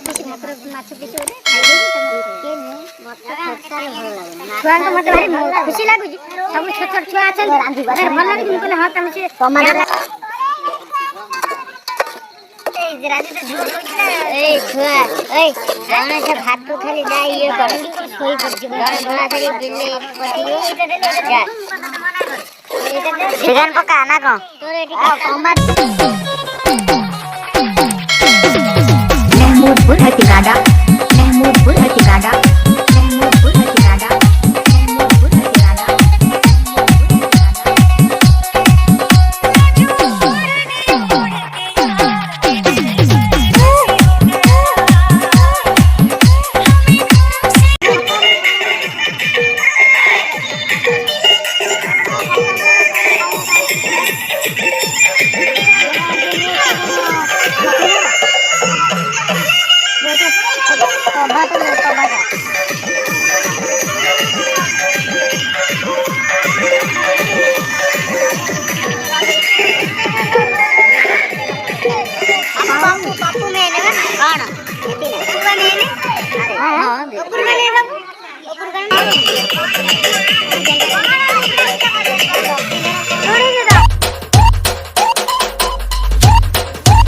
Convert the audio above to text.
ପିସି ଭାତର ମାଛ ପିସି ଗୋଟେ ଛୁଆଙ୍କ ମତେ ଭାରି ଖୁସି ଲାଗୁଛି। ସବୁ ଛୋଟ ଛୋଟ ଛୁଆ ଅଛନ୍ତି ଭଲ ଲାଗୁଛି। ମୁଁ କହିଲି ହଁ ତମେ ସେ ଏଇ ଛୁଆ ଏଇ ଆମେ ସେ ଭାତ ଖାଲି ଯା ଇଏ କର ଶୋଇ ପଡିଛି ପକା ନା କଣ ତୋର ଏଠି Mahmudpur Hatikada, Mahmudpur Hatikada, Mahmudpur Hatikada, Mahmudpur Hatikada. Papu mene kan? Ana. Papu mene? हाँ हाँ। ऊपर मने बाबू। ऊपर करना।